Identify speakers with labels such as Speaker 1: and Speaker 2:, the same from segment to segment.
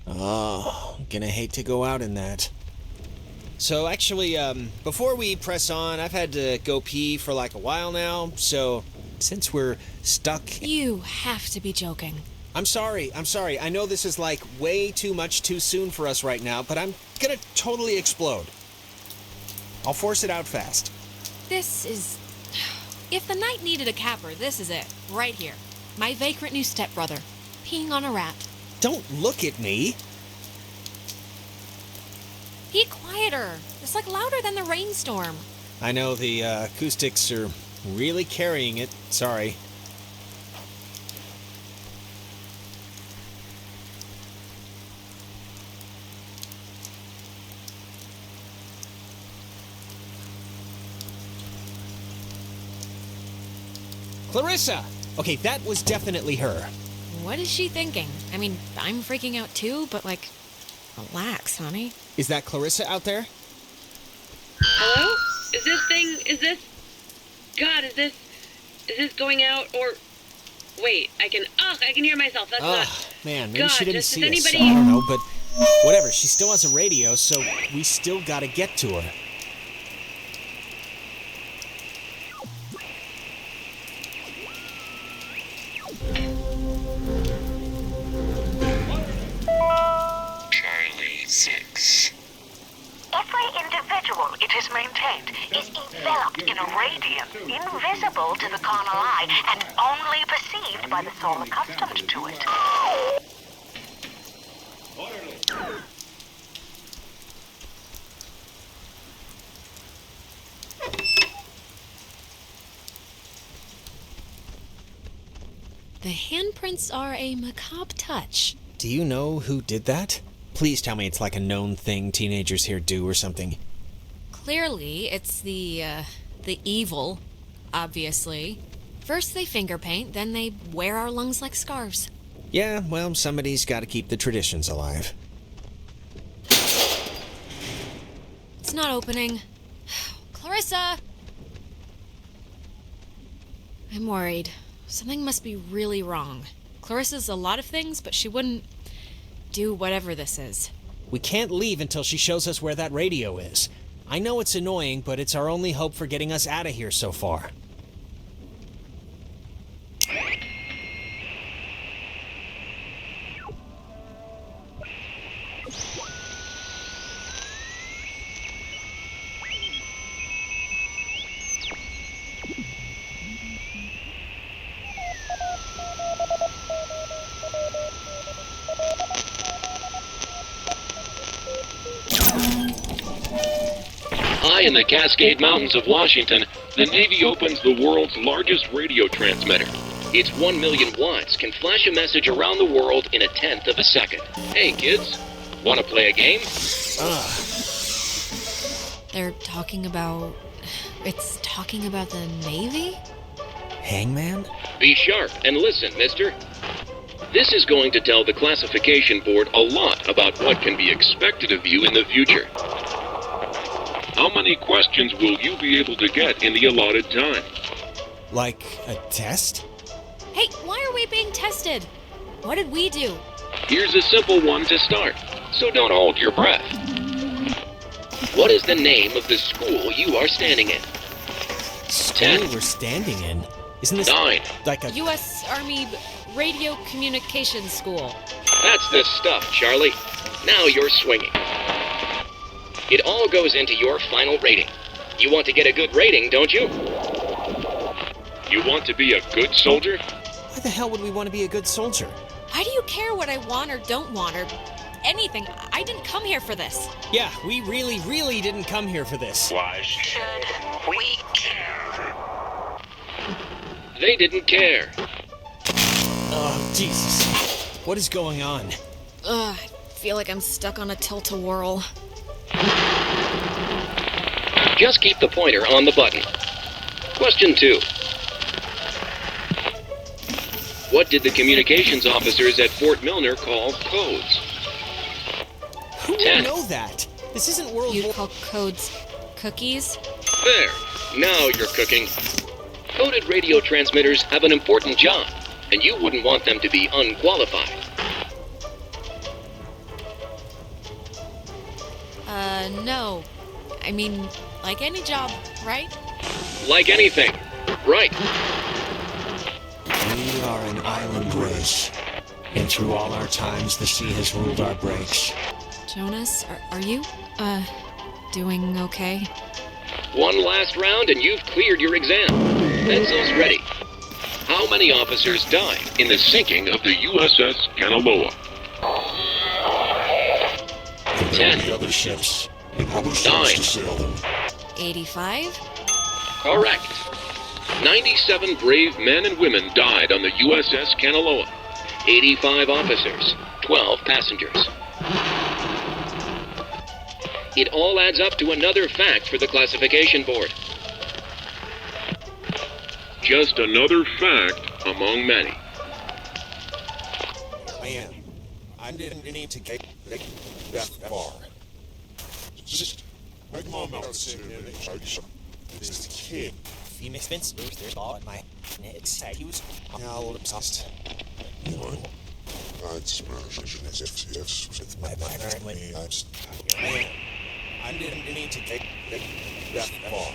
Speaker 1: Oh, gonna hate to go out in that. So actually, before we press on, I've had to go pee for like a while now, so since we're stuck...
Speaker 2: You have to be joking.
Speaker 1: I'm sorry. I know this is like way too much too soon for us right now, but I'm gonna totally explode. I'll force it out fast.
Speaker 2: This is... If the night needed a capper, this is it. Right here. My vagrant new stepbrother. Peeing on a rat.
Speaker 1: Don't look at me.
Speaker 2: Be quieter. It's like louder than the rainstorm.
Speaker 1: I know the acoustics are really carrying it. Sorry. Clarissa! Okay, that was definitely her.
Speaker 2: What is she thinking? I mean, I'm freaking out too, but like, relax, honey.
Speaker 1: Is that Clarissa out there?
Speaker 3: Hello? Is this going out, or... Wait, I can hear myself, that's not...
Speaker 1: Man, maybe
Speaker 3: God,
Speaker 1: she didn't
Speaker 3: just
Speaker 1: see
Speaker 3: does
Speaker 1: us.
Speaker 3: anybody...
Speaker 1: I don't know, but whatever, she still has a radio, so we still gotta get to her.
Speaker 4: Charlie 6.
Speaker 5: Every individual it is maintained is enveloped in a radiance invisible to the carnal eye and only perceived by the soul accustomed to it.
Speaker 2: The handprints are a macabre touch.
Speaker 1: Do you know who did that? Please tell me it's like a known thing teenagers here do or something.
Speaker 2: Clearly, it's the evil, obviously. First they finger paint, then they wear our lungs like scarves.
Speaker 1: Yeah, well, somebody's got to keep the traditions alive.
Speaker 2: It's not opening. Clarissa! I'm worried. Something must be really wrong. Clarissa's a lot of things, but she wouldn't do whatever this is.
Speaker 1: We can't leave until she shows us where that radio is. I know it's annoying, but it's our only hope for getting us out of here so far.
Speaker 6: High in the Cascade Mountains of Washington, the Navy opens the world's largest radio transmitter. Its 1 million watts can flash a message around the world in 1/10 of a second. Hey, kids, want to play a game?
Speaker 2: They're talking about... It's talking about the Navy?
Speaker 1: Hangman?
Speaker 6: Be sharp and listen, mister. This is going to tell the classification board a lot about what can be expected of you in the future. How many questions will you be able to get in the allotted time?
Speaker 1: Like a test?
Speaker 2: Hey, why are we being tested? What did we do?
Speaker 6: Here's a simple one to start, so don't hold your breath. What is the name of the school you are standing in?
Speaker 1: School
Speaker 6: 10.
Speaker 1: we're standing in? Isn't this
Speaker 6: 9.
Speaker 1: like a...
Speaker 2: U.S. Army Radio Communications School.
Speaker 6: That's the stuff, Charlie. Now you're swinging. It all goes into your final rating. You want to get a good rating, don't you? You want to be a good soldier?
Speaker 1: Why the hell would we want to be a good soldier?
Speaker 2: Why do you care what I want or don't want or anything? I didn't come here for this.
Speaker 1: Yeah, we really didn't come here for this.
Speaker 4: Why
Speaker 5: Should we care?
Speaker 6: They didn't care.
Speaker 1: Oh, Jesus. What is going on?
Speaker 2: Ugh, I feel like I'm stuck on a tilt-a-whirl.
Speaker 6: Just keep the pointer on the button. Question 2. What did the communications officers at Fort Milner call codes?
Speaker 1: Who would
Speaker 6: 10.
Speaker 1: know that? This isn't World
Speaker 2: You'd
Speaker 1: War...
Speaker 2: call codes cookies?
Speaker 6: There. Now you're cooking. Coded radio transmitters have an important job, and you wouldn't want them to be unqualified.
Speaker 2: No. I mean, like any job, right?
Speaker 6: Like anything. Right.
Speaker 1: We are an island race, and through all our times, the sea has ruled our breaks.
Speaker 2: Jonas, are you, doing okay?
Speaker 6: One last round and you've cleared your exam. Pencils ready. How many officers died in the sinking of the USS Kanaloa? 10.
Speaker 1: The other ships.
Speaker 6: 9.
Speaker 2: 85?
Speaker 6: Correct. 97 brave men and women died on the USS Kanaloa. 85 officers, 12 passengers. It all adds up to another fact for the classification board. Just another fact among many.
Speaker 1: Man, I didn't need to get that far. Just my mom out sitting in this kid. Phoenix Vince, there's all in my head. He was now obsessed.
Speaker 4: I'd smash as if
Speaker 1: With my mind when man, I didn't need to get that far.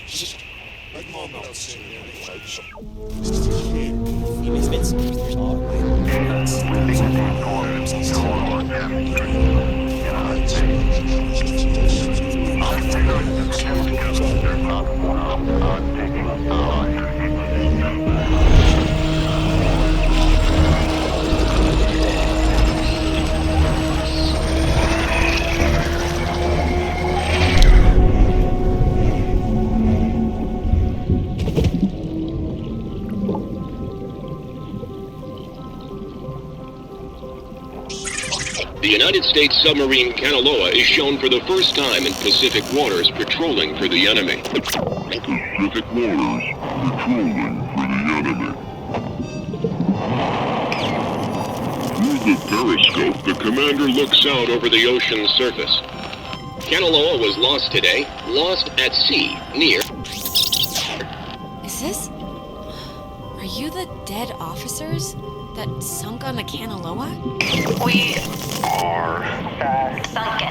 Speaker 1: Just my mom out sitting in this kid. Phoenix Vince, there's all in my
Speaker 6: The United States submarine Kanaloa is shown for the first time in Pacific waters patrolling for the enemy.
Speaker 4: Pacific waters patrolling for the enemy.
Speaker 6: Through the periscope, the commander looks out over the ocean's surface. Kanaloa was lost today, lost at sea, near...
Speaker 2: Is this... Are you the dead officers that sunk on the Kanaloa?
Speaker 5: We are sunken.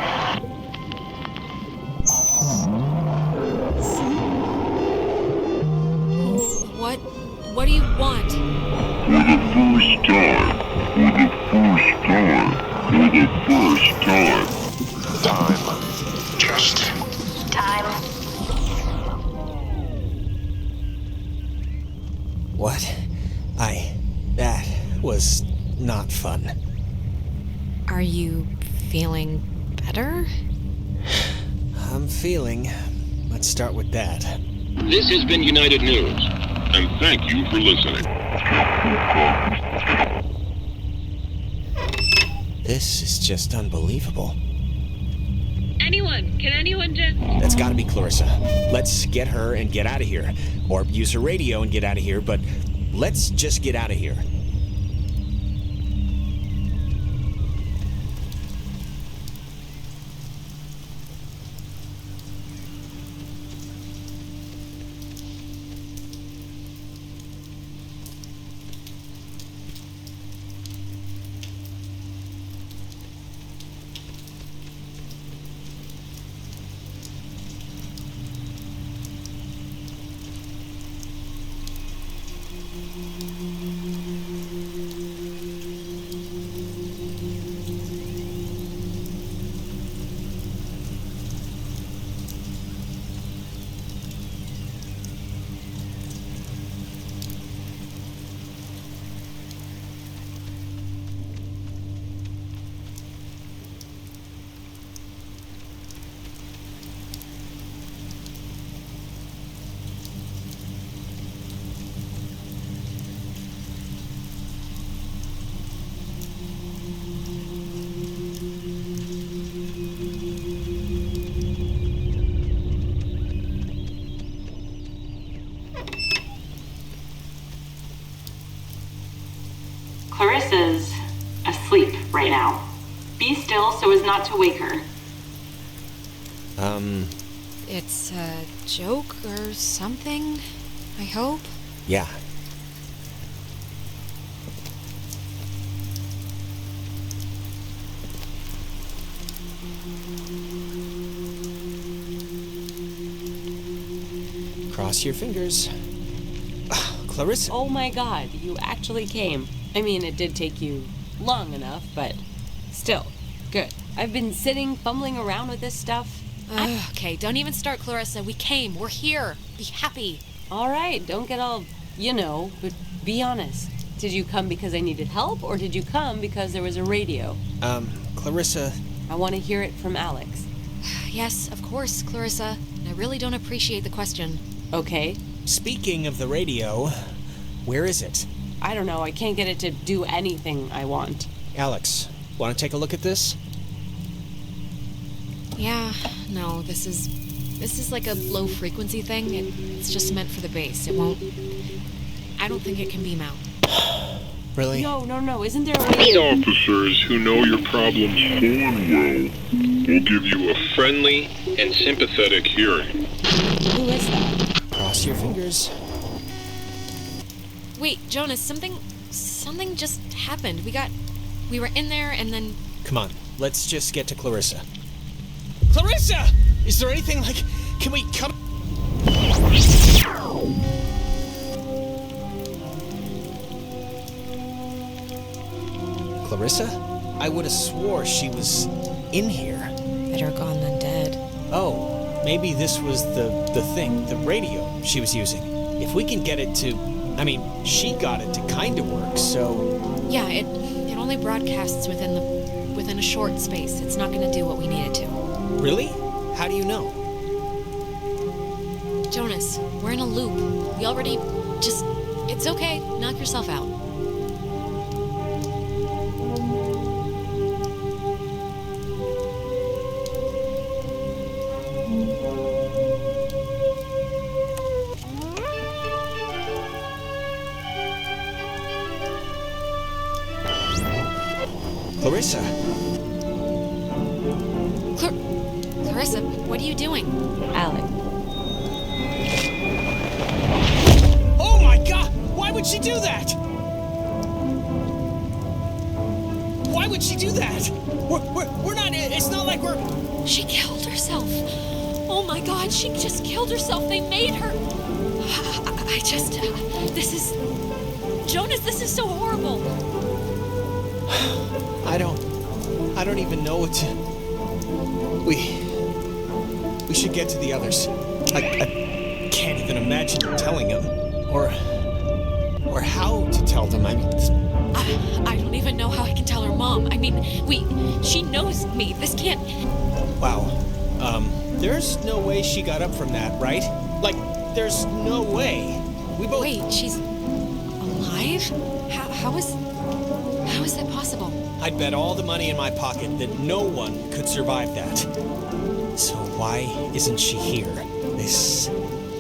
Speaker 2: What do you want?
Speaker 4: For the first time. Time. Just
Speaker 5: Time.
Speaker 1: What? That was not fun.
Speaker 2: Are you feeling better?
Speaker 1: I'm feeling. Let's start with that.
Speaker 6: This has been United News, and thank you for listening.
Speaker 1: This is just unbelievable.
Speaker 3: Can anyone just...
Speaker 1: That's gotta be Clarissa. Let's get her and get out of here. Or use her radio and get out of here, but let's just get out of here.
Speaker 7: Clarissa's asleep right now. Be still so as not to wake her.
Speaker 2: It's a joke or something? I hope.
Speaker 1: Yeah. Cross your fingers. Clarissa.
Speaker 8: Oh my god, you actually came. I mean, it did take you long enough, but still, good. I've been sitting, fumbling around with this stuff.
Speaker 2: Okay, don't even start, Clarissa. We came. We're here. Be happy.
Speaker 8: Alright, don't get all, but be honest. Did you come because I needed help, or did you come because there was a radio?
Speaker 1: Clarissa.
Speaker 8: I want to hear it from Alex.
Speaker 2: Yes, of course, Clarissa. I really don't appreciate the question.
Speaker 8: Okay.
Speaker 1: Speaking of the radio, where is it?
Speaker 8: I don't know, I can't get it to do anything I want.
Speaker 1: Alex, want to take a look at this?
Speaker 2: Yeah, no, this is like a low frequency thing. It's just meant for the base. It won't... I don't think it can beam out.
Speaker 1: Really?
Speaker 8: No, isn't there a way...
Speaker 4: The officers who know your problems full and well will give you a friendly and sympathetic hearing.
Speaker 8: Who is that?
Speaker 1: Cross your fingers.
Speaker 2: Wait, Jonas, something just happened. We were in there and then...
Speaker 1: Come on, let's just get to Clarissa. Clarissa! Is there anything like... Can we come... Clarissa? I would have swore she was in here.
Speaker 2: Better gone than dead.
Speaker 1: Oh, maybe this was the thing, the radio she was using. If we can get it to... I mean, she got it to kind of work, so...
Speaker 2: Yeah, it only broadcasts within a short space. It's not going to do what we need it to.
Speaker 1: Really? How do you know?
Speaker 2: Jonas, we're in a loop. We already just... It's okay. Knock yourself out.
Speaker 1: Clarissa.
Speaker 2: Clarissa, what are you doing?
Speaker 8: Alex.
Speaker 1: Oh my god! Why would she do that? Why would she do that? We're not... It's not like we're...
Speaker 2: She killed herself. Oh my god, she just killed herself. They made her. This is... Jonas, this is so horrible.
Speaker 1: I don't even know what to... We should get to the others. I can't even imagine telling them. Or how to tell them. I
Speaker 2: don't even know how I can tell her mom. I mean, she knows me. This can't...
Speaker 1: Wow. There's no way she got up from that, right? Like, there's no way. We both...
Speaker 2: Wait, she's alive? How is that possible?
Speaker 1: I'd bet all the money in my pocket that no one could survive that. So why isn't she here? This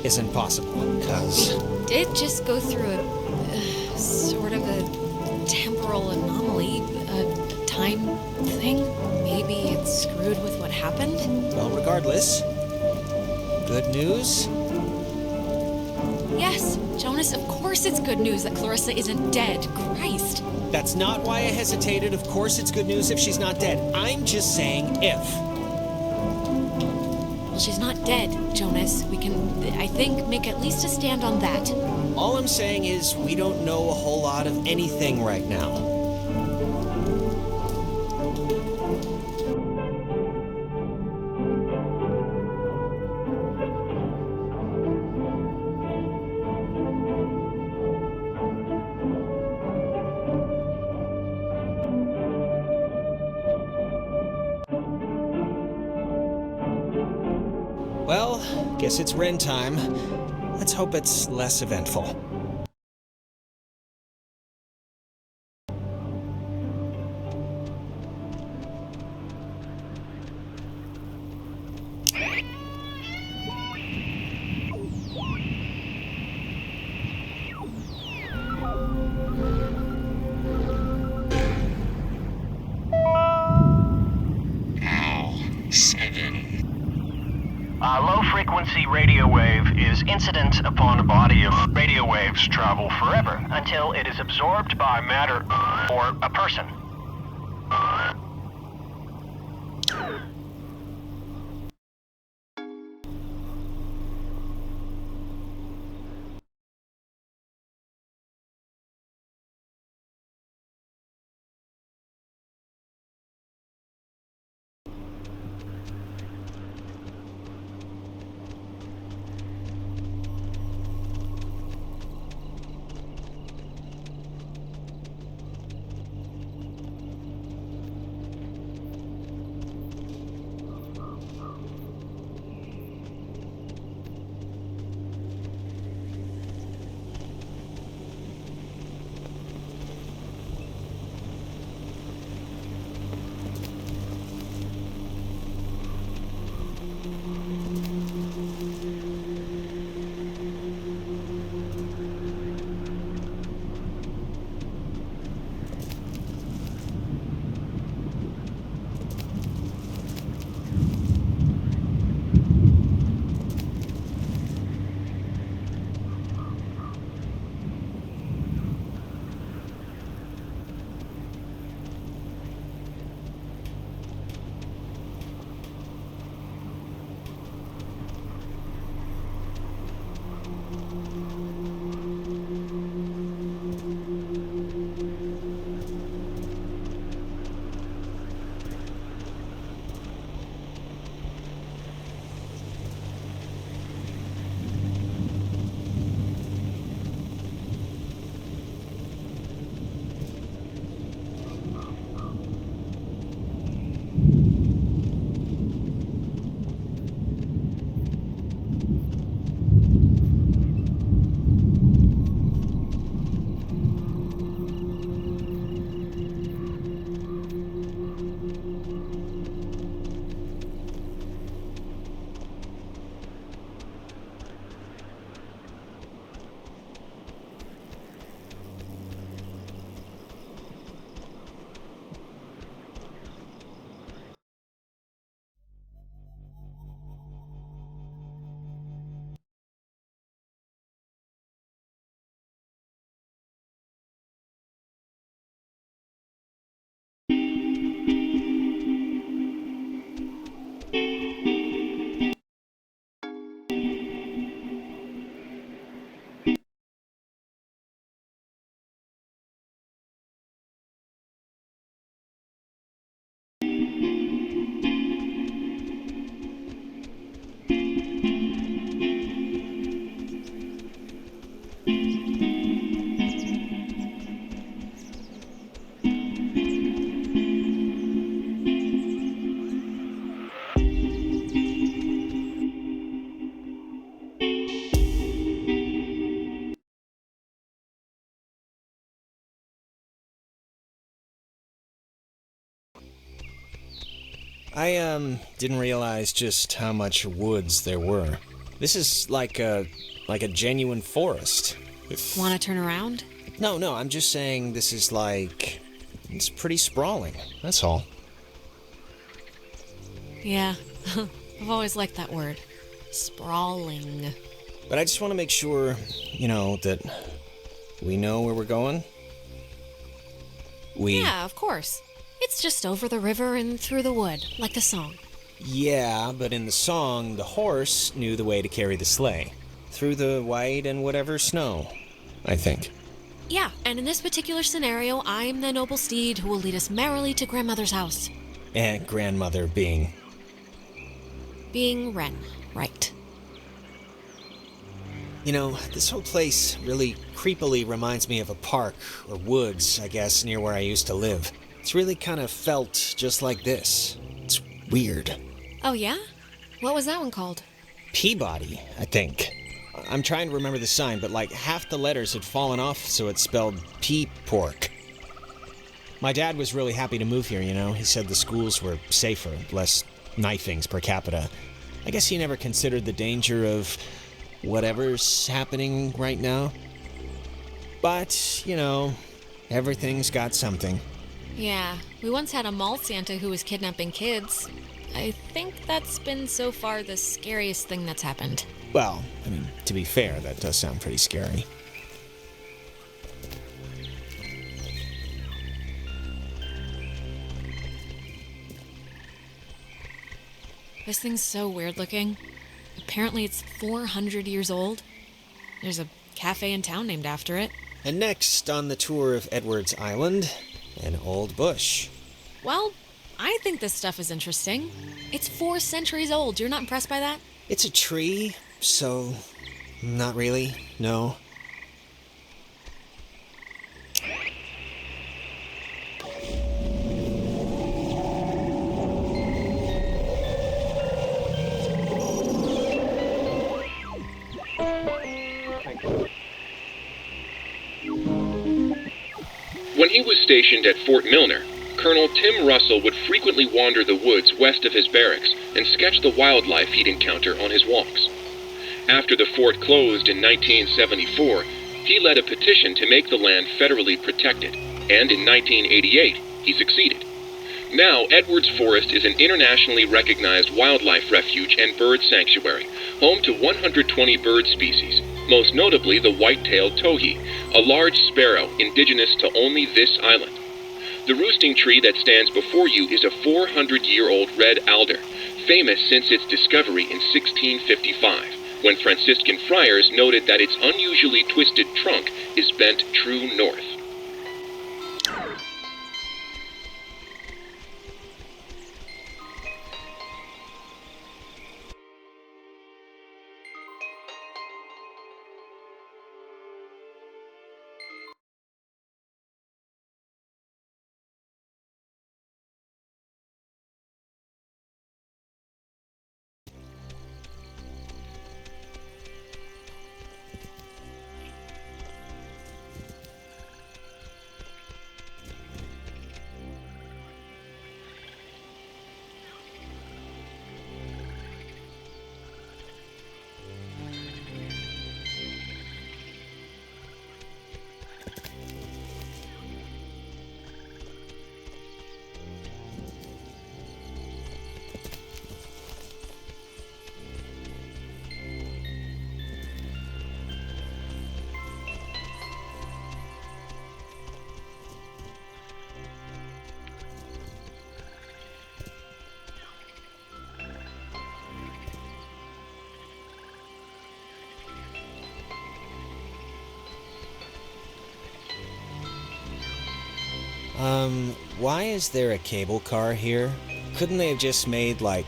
Speaker 1: isn't possible, because...
Speaker 2: We did just go through a sort of a temporal anomaly, a time thing. Maybe it's screwed with what happened?
Speaker 1: Well, regardless, good news?
Speaker 2: Yes, Jonas, of course it's good news that Clarissa isn't dead. Christ.
Speaker 1: That's not why I hesitated. Of course it's good news if she's not dead. I'm just saying if.
Speaker 2: Well, she's not dead, Jonas. We can, I think, make at least a stand on that.
Speaker 1: All I'm saying is we don't know a whole lot of anything right now. Well, guess it's Ren time. Let's hope it's less eventful.
Speaker 9: A low-frequency radio wave is incident upon a body of radio waves travel forever until it is absorbed by matter or a person.
Speaker 1: I didn't realize just how much woods there were. This is like a genuine forest.
Speaker 2: Want to turn around?
Speaker 1: No, I'm just saying this is it's pretty sprawling, that's all.
Speaker 2: Yeah, I've always liked that word. Sprawling.
Speaker 1: But I just want to make sure, that we know where we're going.
Speaker 2: Yeah, of course. It's just over the river and through the wood, like the song.
Speaker 1: Yeah, but in the song, the horse knew the way to carry the sleigh. Through the white and whatever snow, I think.
Speaker 2: Yeah, and in this particular scenario, I'm the noble steed who will lead us merrily to grandmother's house.
Speaker 1: And grandmother being...
Speaker 2: Being Wren, right.
Speaker 1: This whole place really creepily reminds me of a park, or woods, I guess, near where I used to live. It's really kind of felt just like this. It's weird.
Speaker 2: Oh, yeah? What was that one called?
Speaker 1: Peabody, I think. I'm trying to remember the sign, but half the letters had fallen off, so it spelled pea-pork. My dad was really happy to move here, He said the schools were safer, less knifings per capita. I guess he never considered the danger of whatever's happening right now. But, everything's got something.
Speaker 2: Yeah, we once had a mall Santa who was kidnapping kids. I think that's been so far the scariest thing that's happened.
Speaker 1: Well, I mean, to be fair, that does sound pretty scary.
Speaker 2: This thing's so weird looking. Apparently it's 400 years old. There's a cafe in town named after it.
Speaker 1: And next on the tour of Edwards Island, an old bush.
Speaker 2: Well, I think this stuff is interesting. It's 4 centuries old. You're not impressed by that?
Speaker 1: It's a tree, so not really, no.
Speaker 6: When he was stationed at Fort Milner, Colonel Tim Russell would frequently wander the woods west of his barracks and sketch the wildlife he'd encounter on his walks. After the fort closed in 1974, he led a petition to make the land federally protected, and in 1988, he succeeded. Now, Edwards Forest is an internationally recognized wildlife refuge and bird sanctuary, home to 120 bird species, most notably the white-tailed towhee, a large sparrow indigenous to only this island. The roosting tree that stands before you is a 400-year-old red alder, famous since its discovery in 1655, when Franciscan friars noted that its unusually twisted trunk is bent true north.
Speaker 1: Why is there a cable car here? Couldn't they have just made, like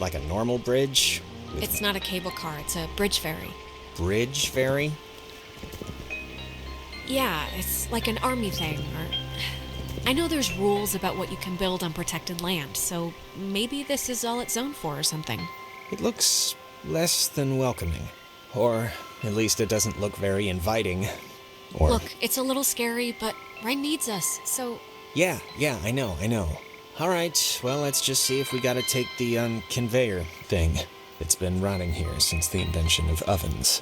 Speaker 1: a normal bridge?
Speaker 2: It's not a cable car, it's a bridge ferry.
Speaker 1: Bridge ferry?
Speaker 2: Yeah, it's like an army thing, or... I know there's rules about what you can build on protected land, so maybe this is all it's zoned for or something.
Speaker 1: It looks less than welcoming. Or at least it doesn't look very inviting. Or...
Speaker 2: Look, it's a little scary, but Ryan needs us, so...
Speaker 1: Yeah, I know. Alright, well, let's just see if we gotta take the, conveyor thing. It's been running here since the invention of ovens.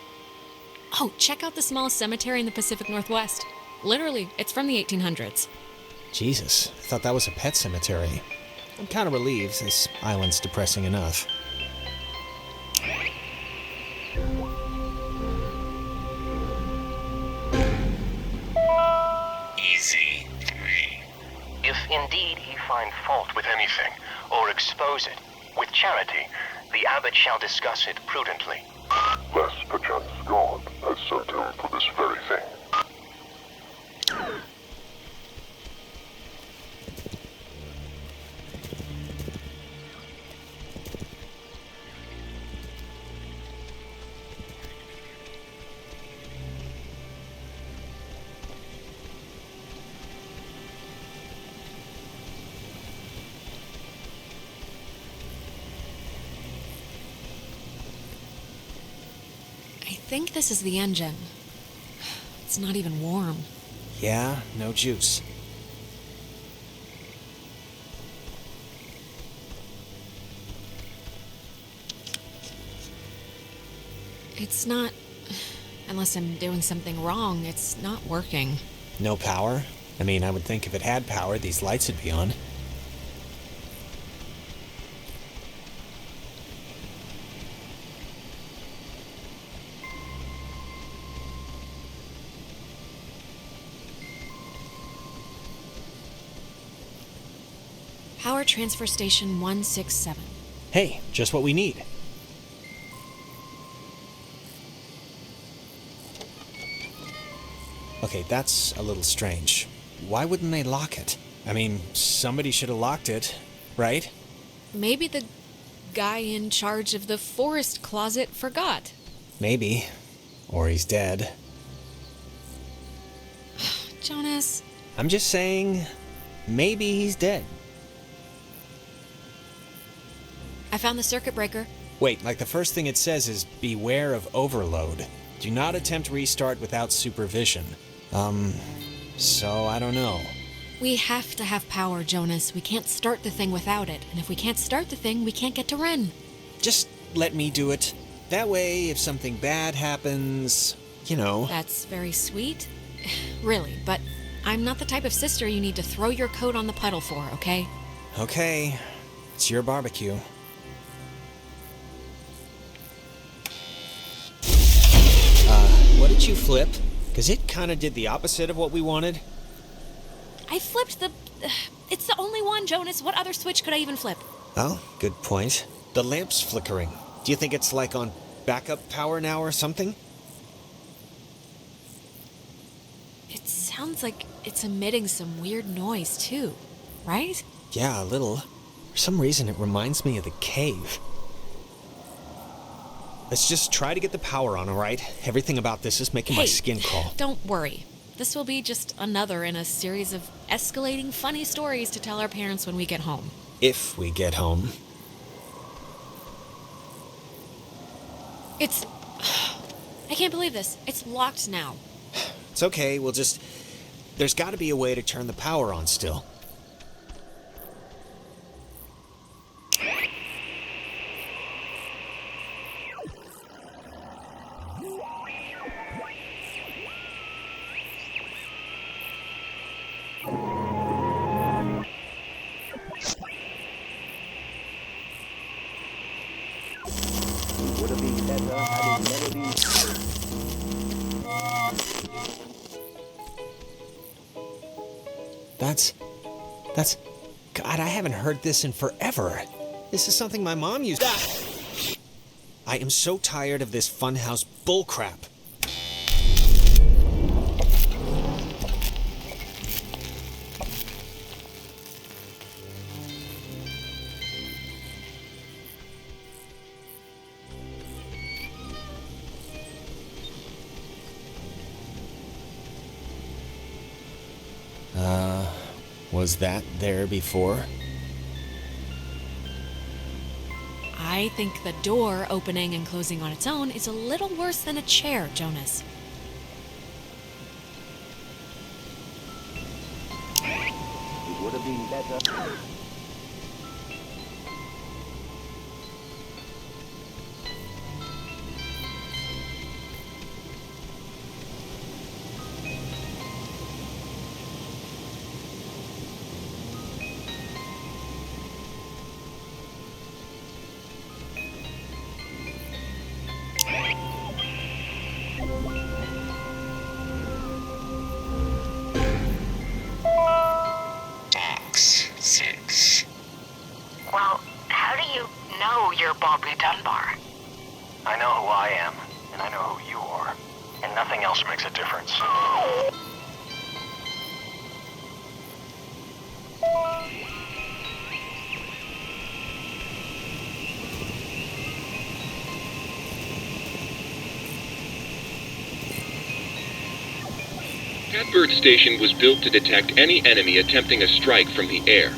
Speaker 2: Oh, check out the smallest cemetery in the Pacific Northwest. Literally, it's from the 1800s.
Speaker 1: Jesus, I thought that was a pet cemetery. I'm kind of relieved, this island's depressing enough.
Speaker 9: Easy 3. If indeed he find fault with anything, or expose it, with charity, the abbot shall discuss it prudently.
Speaker 4: Lest perchance God has sent him for this very thing.
Speaker 2: I think this is the engine. It's not even warm.
Speaker 1: Yeah, no juice.
Speaker 2: It's not... Unless I'm doing something wrong, it's not working.
Speaker 1: No power? I mean, I would think if it had power, these lights would be on.
Speaker 2: Power Transfer Station 167.
Speaker 1: Hey, just what we need. Okay, that's a little strange. Why wouldn't they lock it? I mean, somebody should have locked it, right?
Speaker 2: Maybe the guy in charge of the forest closet forgot.
Speaker 1: Maybe. Or he's dead.
Speaker 2: Jonas.
Speaker 1: I'm just saying, maybe he's dead.
Speaker 2: I found the circuit breaker.
Speaker 1: Wait, like the first thing it says is, beware of overload. Do not attempt restart without supervision. So I don't know.
Speaker 2: We have to have power, Jonas. We can't start the thing without it. And if we can't start the thing, we can't get to Ren.
Speaker 1: Just let me do it. That way, if something bad happens, you know.
Speaker 2: That's very sweet. Really, but I'm not the type of sister you need to throw your coat on the puddle for, okay?
Speaker 1: Okay. It's your barbecue. What did you flip? Because it kind of did the opposite of what we wanted.
Speaker 2: I flipped the... it's the only one, Jonas. What other switch could I even flip?
Speaker 1: Oh, good point. The lamp's flickering. Do you think it's like on backup power now or something?
Speaker 2: It sounds like it's emitting some weird noise, too. Right?
Speaker 1: Yeah, a little. For some reason, it reminds me of the cave. Let's just try to get the power on, all right? Everything about this is making my skin crawl.
Speaker 2: Don't worry. This will be just another in a series of escalating funny stories to tell our parents when we get home.
Speaker 1: If we get home.
Speaker 2: It's... I can't believe this. It's locked now.
Speaker 1: It's okay, we'll just... There's got to be a way to turn the power on still. That's... God, I haven't heard this in forever. This is something my mom used... I am so tired of this funhouse bullcrap. Was that there before?
Speaker 2: I think the door opening and closing on its own is a little worse than a chair, Jonas.
Speaker 10: It would have been better.
Speaker 5: Well, how do you know you're Bobby Dunbar?
Speaker 9: I know who I am, and I know who you are. And nothing else makes a difference.
Speaker 6: Catbird Station was built to detect any enemy attempting a strike from the air.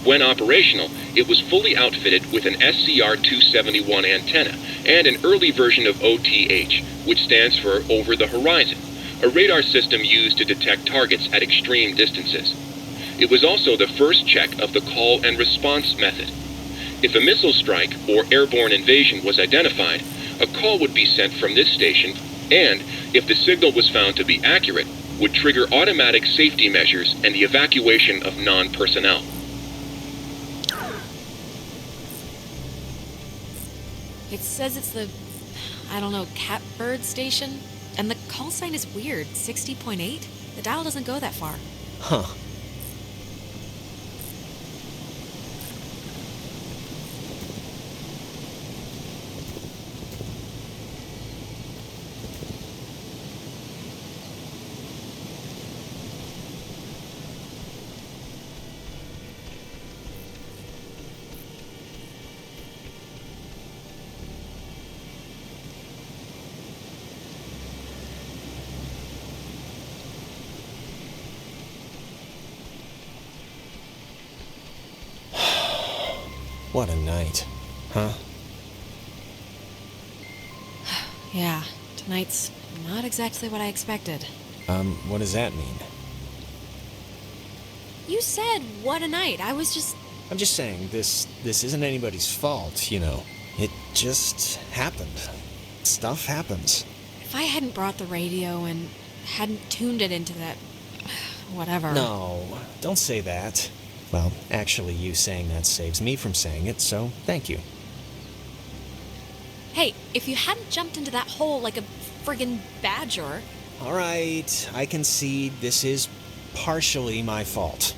Speaker 6: When operational, it was fully outfitted with an SCR-271 antenna and an early version of OTH, which stands for Over the Horizon, a radar system used to detect targets at extreme distances. It was also the first check of the call and response method. If a missile strike or airborne invasion was identified, a call would be sent from this station, and, if the signal was found to be accurate, would trigger automatic safety measures and the evacuation of non-personnel.
Speaker 2: It says it's the, I don't know, Catbird Station? And the call sign is weird, 60.8? The dial doesn't go that far.
Speaker 1: Huh. What a night. Huh?
Speaker 2: Yeah, tonight's not exactly what I expected.
Speaker 1: What does that mean?
Speaker 2: You said, what a night. I was just...
Speaker 1: I'm just saying, this isn't anybody's fault, you know. It just happened. Stuff happens.
Speaker 2: If I hadn't brought the radio and hadn't tuned it into that... whatever...
Speaker 1: No, don't say that. Well, actually, you saying that saves me from saying it, so thank you.
Speaker 2: Hey, if you hadn't jumped into that hole like a friggin' badger...
Speaker 1: All right, I concede this is partially my fault.